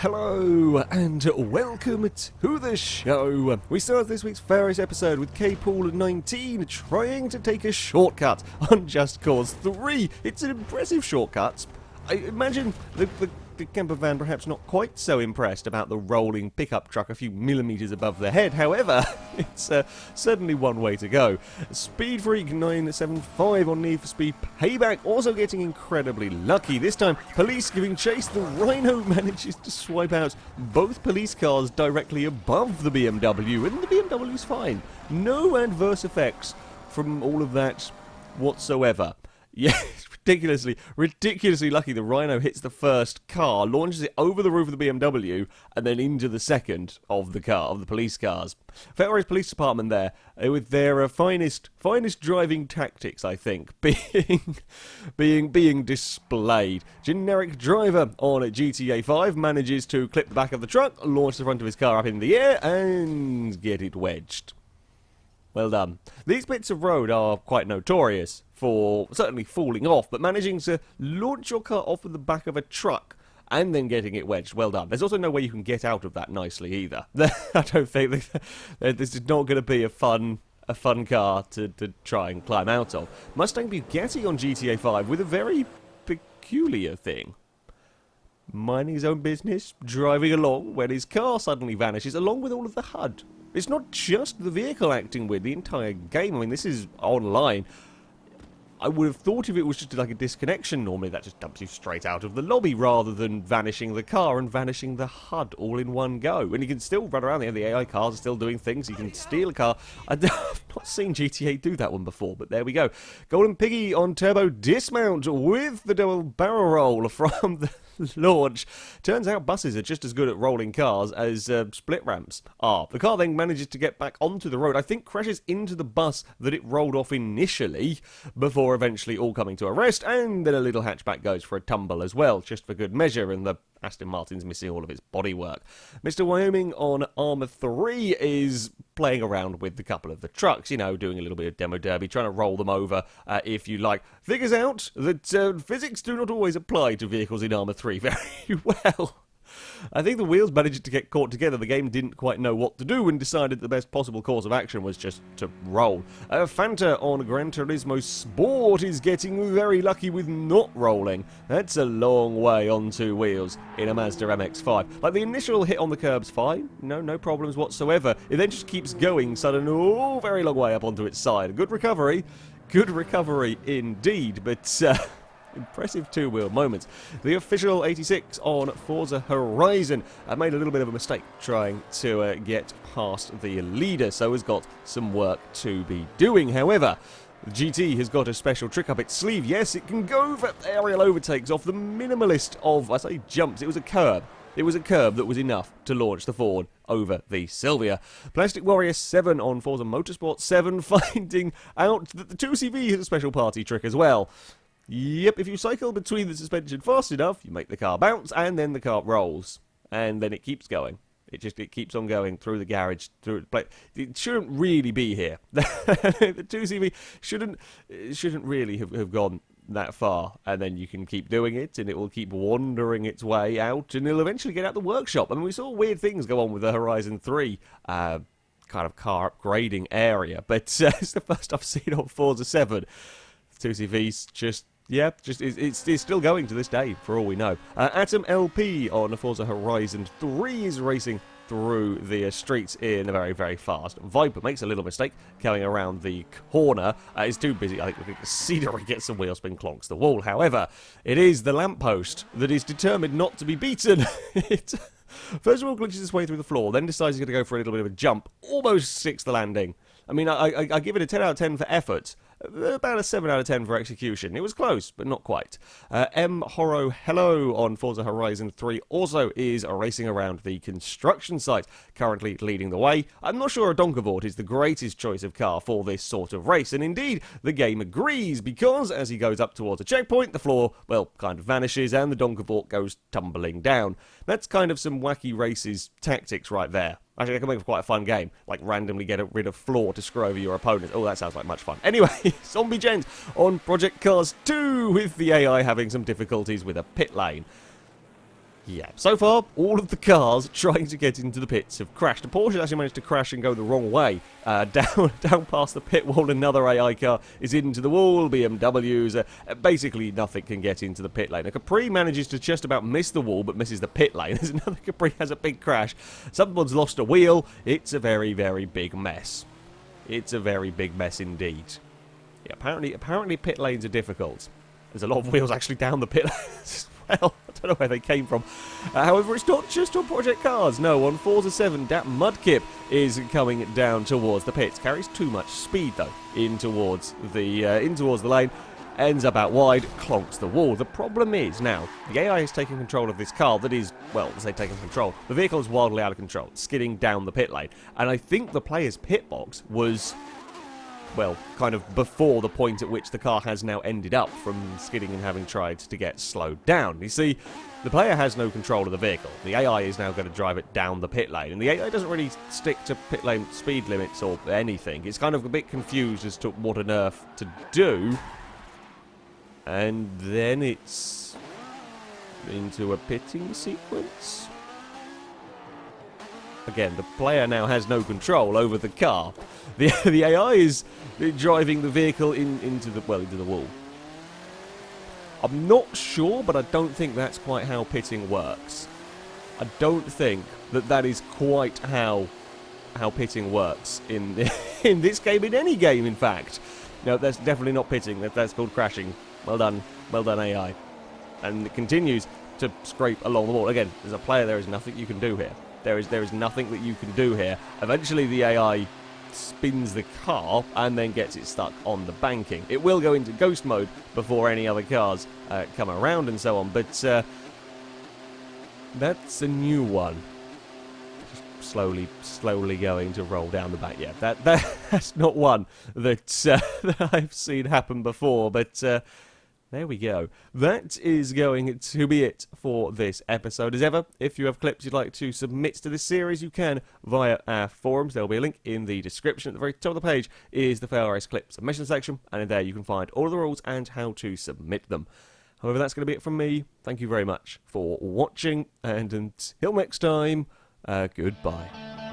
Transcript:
hello, and welcome to the show. We start this week's FailRace episode with K-Paul19 trying to take a shortcut on Just Cause 3. It's an impressive shortcut. I imagine the camper van perhaps not quite so impressed about the rolling pickup truck a few millimetres above their head. However, it's certainly one way to go. Speed Freak 975 on Need for Speed Payback also getting incredibly lucky. This time, police giving chase. The Rhino manages to swipe out both police cars directly above the BMW, and the BMW's fine. No adverse effects from all of that whatsoever. Yes, ridiculously lucky. The Rhino hits the first car, launches it over the roof of the BMW, and then into the second of the police cars. FailRace Police Department there, with their finest driving tactics, I think, being displayed. Generic driver on GTA 5 manages to clip the back of the truck, launch the front of his car up in the air, and get it wedged. Well done. These bits of road are quite notorious for certainly falling off, but managing to launch your car off of the back of a truck and then getting it wedged, well done. There's also no way you can get out of that nicely either. I don't think this is not going to be a fun car to try and climb out of. Mustang Bugatti on GTA 5 with a very peculiar thing. Minding his own business, driving along, when his car suddenly vanishes along with all of the HUD. It's not just the vehicle acting weird, the entire game. I mean, this is online. I would have thought if it was just like a disconnection, normally that just dumps you straight out of the lobby rather than vanishing the car and vanishing the HUD all in one go. And you can still run around there, the AI cars are still doing things, you can steal a car. I've not seen GTA do that one before, but there we go. Golden Piggy on Turbo Dismount with the double barrel roll from the launch. Turns out buses are just as good at rolling cars as split ramps are. The car then manages to get back onto the road, I think crashes into the bus that it rolled off initially, before eventually all coming to a rest, and then a little hatchback goes for a tumble as well, just for good measure, and the Aston Martin's missing all of its bodywork. Mr. Wyoming on Armour 3 is playing around with a couple of the trucks, you know, doing a little bit of demo derby, trying to roll them over, if you like. Figures out that physics do not always apply to vehicles in Armour 3 very well. I think the wheels managed to get caught together. The game didn't quite know what to do and decided the best possible course of action was just to roll. Fanta on Gran Turismo Sport is getting very lucky with not rolling. That's a long way on two wheels in a Mazda MX-5. Like, the initial hit on the curb's fine, no problems whatsoever. It then just keeps going sudden, very long way up onto its side. Good recovery indeed, but impressive two-wheel moments. The official 86 on Forza Horizon made a little bit of a mistake trying to get past the leader, so has got some work to be doing. However, the GT has got a special trick up its sleeve. Yes, it can go for aerial overtakes off the minimalist of, I say jumps, it was a curb. It was a curb that was enough to launch the Ford over the Silvia. Plastic Warrior 7 on Forza Motorsport 7 finding out that the 2CV has a special party trick as well. Yep, if you cycle between the suspension fast enough, you make the car bounce, and then the car rolls. And then it keeps going. It keeps on going through the garage, it shouldn't really be here. The 2CV shouldn't really have gone that far, and then you can keep doing it, and it will keep wandering its way out, and it'll eventually get out the workshop. I mean, we saw weird things go on with the Horizon 3 kind of car upgrading area, but it's the first I've seen on Forza 7. 2CV's just it's still going to this day, for all we know. Atom LP on Forza Horizon 3 is racing through the streets in a very, very fast. Viper makes a little mistake coming around the corner. Is too busy, I think, looking at the scenery, gets some wheel spin, clonks the wall. However, it is the lamppost that is determined not to be beaten. First of all, glitches its way through the floor, then decides he's going to go for a little bit of a jump. Almost sticks the landing. I mean, I give it a 10 out of 10 for effort. About a 7 out of 10 for execution. It was close, but not quite. M. Horo Hello on Forza Horizon 3 also is racing around the construction site, currently leading the way. I'm not sure a Donkervort is the greatest choice of car for this sort of race, and indeed, the game agrees, because as he goes up towards a checkpoint, the floor, well, kind of vanishes, and the Donkervort goes tumbling down. That's kind of some wacky races tactics right there. Actually, I can make it quite a fun game, like randomly get rid of floor to screw over your opponent. Oh, that sounds like much fun. Anyway, Zombie Gens on Project Cars 2 with the AI having some difficulties with a pit lane. Yeah, so far, all of the cars trying to get into the pits have crashed. The Porsche actually managed to crash and go the wrong way. Down past the pit wall, another AI car is into the wall. BMWs, basically nothing can get into the pit lane. A Capri manages to just about miss the wall, but misses the pit lane. There's another Capri has a big crash. Someone's lost a wheel. It's a very, very big mess. It's a very big mess indeed. Yeah, apparently pit lanes are difficult. There's a lot of wheels actually down the pit lanes. Well, I don't know where they came from. However, it's not just on Project Cars. No, on Forza 7, that Mudkip is coming down towards the pits. Carries too much speed, though, in towards the lane. Ends up out wide, clonks the wall. The problem is, now, the AI is taking control of this car that is, well, say taking control. The vehicle is wildly out of control, skidding down the pit lane. And I think the player's pit box was, well, kind of before the point at which the car has now ended up from skidding and having tried to get slowed down. You see, the player has no control of the vehicle. The AI is now going to drive it down the pit lane, and the AI doesn't really stick to pit lane speed limits or anything. It's kind of a bit confused as to what on earth to do, and then it's into a pitting sequence. Again, the player now has no control over the car. The AI is driving the vehicle into the wall. I'm not sure, but I don't think that's quite how pitting works. I don't think that is quite how pitting works in in this game, in any game, in fact. No, that's definitely not pitting. That's called crashing. Well done AI. And it continues to scrape along the wall. Again, as a player, there is nothing you can do here. There is nothing that you can do here. Eventually, the AI spins the car and then gets it stuck on the banking. It will go into ghost mode before any other cars come around and so on, but that's a new one. Just slowly going to roll down the back. Yeah, that's not one that, that I've seen happen before, but there we go. That is going to be it for this episode. As ever, if you have clips you'd like to submit to this series, you can via our forums. There will be a link in the description. At the very top of the page is the FailRace clip submission section, and in there you can find all of the rules and how to submit them. However, that's going to be it from me. Thank you very much for watching, and until next time, goodbye.